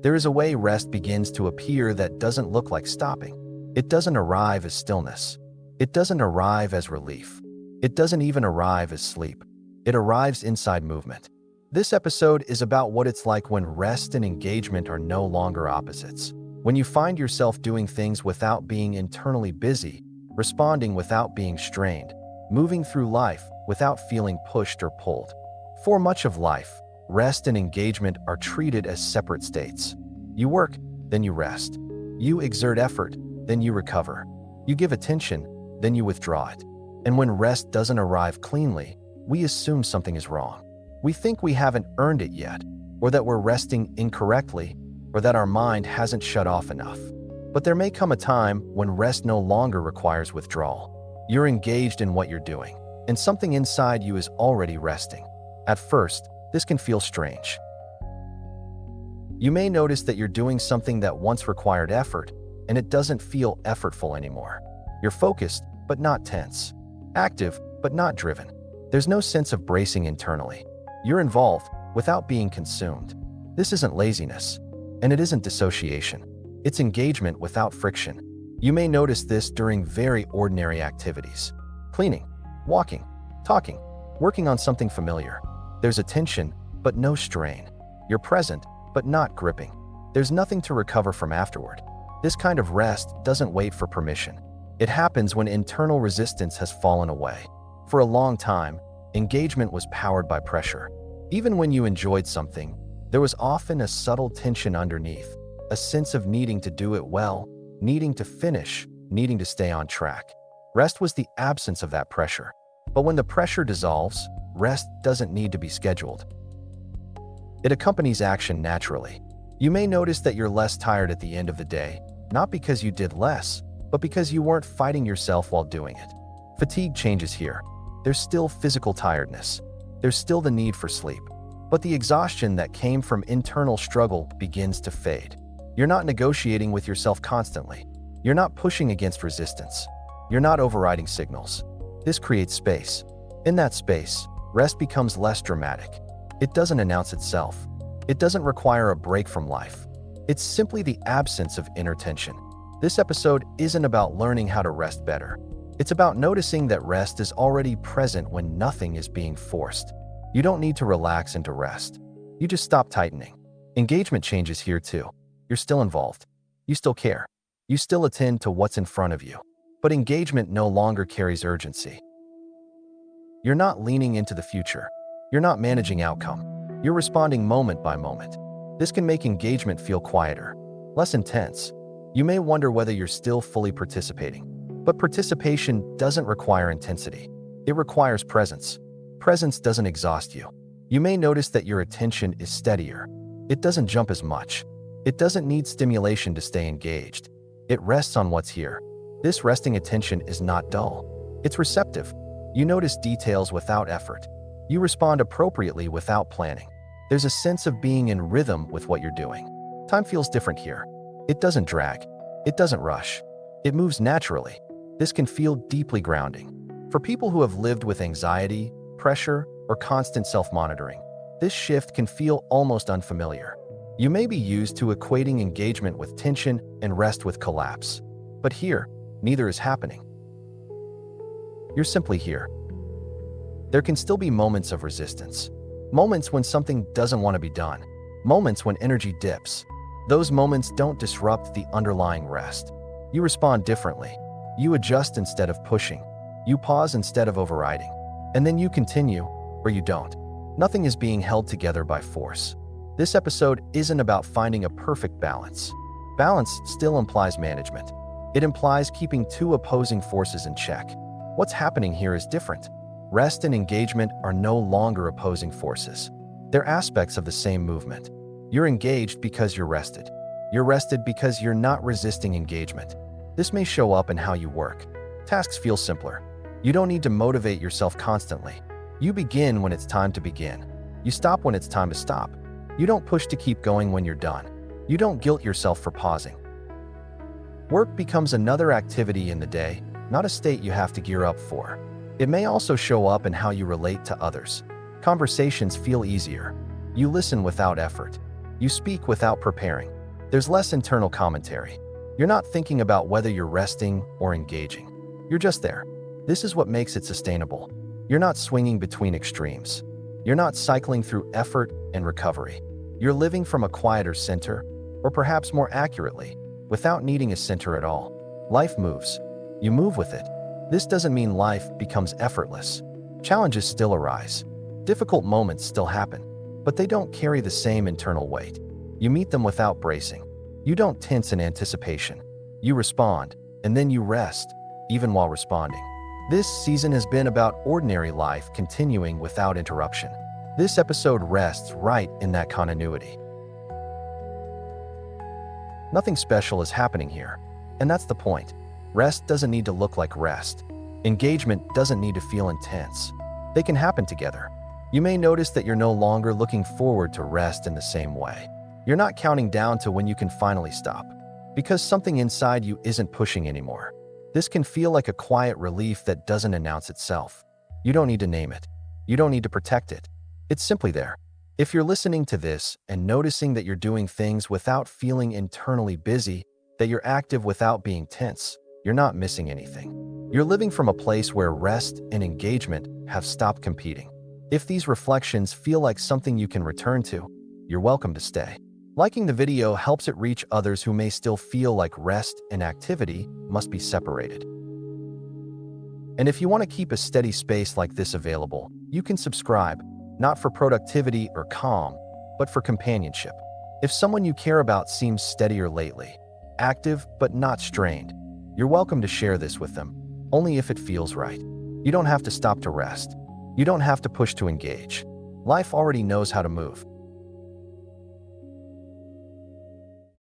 There is a way rest begins to appear that doesn't look like stopping. It doesn't arrive as stillness. It doesn't arrive as relief. It doesn't even arrive as sleep. It arrives inside movement. This episode is about what it's like when rest and engagement are no longer opposites. When you find yourself doing things without being internally busy, responding without being strained, moving through life without feeling pushed or pulled. For much of life, rest and engagement are treated as separate states. You work, then you rest. You exert effort, then you recover. You give attention, then you withdraw it. And when rest doesn't arrive cleanly, we assume something is wrong. We think we haven't earned it yet, or that we're resting incorrectly, or that our mind hasn't shut off enough. But there may come a time when rest no longer requires withdrawal. You're engaged in what you're doing, and something inside you is already resting. At first, this can feel strange. You may notice that you're doing something that once required effort, and it doesn't feel effortful anymore. You're focused, but not tense. Active, but not driven. There's no sense of bracing internally. You're involved without being consumed. This isn't laziness, and it isn't dissociation. It's engagement without friction. You may notice this during very ordinary activities. Cleaning, walking, talking, working on something familiar. There's attention, but no strain. You're present, but not gripping. There's nothing to recover from afterward. This kind of rest doesn't wait for permission. It happens when internal resistance has fallen away. For a long time, engagement was powered by pressure. Even when you enjoyed something, there was often a subtle tension underneath, a sense of needing to do it well, needing to finish, needing to stay on track. Rest was the absence of that pressure. But when the pressure dissolves, rest doesn't need to be scheduled. It accompanies action naturally. You may notice that you're less tired at the end of the day, not because you did less, but because you weren't fighting yourself while doing it. Fatigue changes here. There's still physical tiredness. There's still the need for sleep. But the exhaustion that came from internal struggle begins to fade. You're not negotiating with yourself constantly. You're not pushing against resistance. You're not overriding signals. This creates space. In that space, rest becomes less dramatic. It doesn't announce itself. It doesn't require a break from life. It's simply the absence of inner tension. This episode isn't about learning how to rest better. It's about noticing that rest is already present when nothing is being forced. You don't need to relax into rest. You just stop tightening. Engagement changes here too. You're still involved. You still care. You still attend to what's in front of you. But engagement no longer carries urgency. You're not leaning into the future. You're not managing outcome. You're responding moment by moment. This can make engagement feel quieter, less intense. You may wonder whether you're still fully participating. But participation doesn't require intensity. It requires presence. Presence doesn't exhaust you. You may notice that your attention is steadier. It doesn't jump as much. It doesn't need stimulation to stay engaged. It rests on what's here. This resting attention is not dull. It's receptive. You notice details without effort. You respond appropriately without planning. There's a sense of being in rhythm with what you're doing. Time feels different here. It doesn't drag. It doesn't rush. It moves naturally. This can feel deeply grounding. For people who have lived with anxiety, pressure, or constant self-monitoring, this shift can feel almost unfamiliar. You may be used to equating engagement with tension and rest with collapse. But here, neither is happening. You're simply here. There can still be moments of resistance. Moments when something doesn't want to be done. Moments when energy dips. Those moments don't disrupt the underlying rest. You respond differently. You adjust instead of pushing. You pause instead of overriding. And then you continue, or you don't. Nothing is being held together by force. This episode isn't about finding a perfect balance. Balance still implies management. It implies keeping two opposing forces in check. What's happening here is different. Rest and engagement are no longer opposing forces. They're aspects of the same movement. You're engaged because you're rested. You're rested because you're not resisting engagement. This may show up in how you work. Tasks feel simpler. You don't need to motivate yourself constantly. You begin when it's time to begin. You stop when it's time to stop. You don't push to keep going when you're done. You don't guilt yourself for pausing. Work becomes another activity in the day, not a state you have to gear up for. It may also show up in how you relate to others. Conversations feel easier. You listen without effort. You speak without preparing. There's less internal commentary. You're not thinking about whether you're resting or engaging. You're just there. This is what makes it sustainable. You're not swinging between extremes. You're not cycling through effort and recovery. You're living from a quieter center, or perhaps more accurately, without needing a center at all. Life moves. You move with it. This doesn't mean life becomes effortless. Challenges still arise. Difficult moments still happen, but they don't carry the same internal weight. You meet them without bracing. You don't tense in anticipation. You respond, and then you rest, even while responding. This season has been about ordinary life continuing without interruption. This episode rests right in that continuity. Nothing special is happening here, and that's the point. Rest doesn't need to look like rest. Engagement doesn't need to feel intense. They can happen together. You may notice that you're no longer looking forward to rest in the same way. You're not counting down to when you can finally stop, because something inside you isn't pushing anymore. This can feel like a quiet relief that doesn't announce itself. You don't need to name it. You don't need to protect it. It's simply there. If you're listening to this and noticing that you're doing things without feeling internally busy, that you're active without being tense, you're not missing anything. You're living from a place where rest and engagement have stopped competing. If these reflections feel like something you can return to, you're welcome to stay. Liking the video helps it reach others who may still feel like rest and activity must be separated. And if you want to keep a steady space like this available, you can subscribe, not for productivity or calm, but for companionship. If someone you care about seems steadier lately, active but not strained, you're welcome to share this with them, only if it feels right. You don't have to stop to rest. You don't have to push to engage. Life already knows how to move.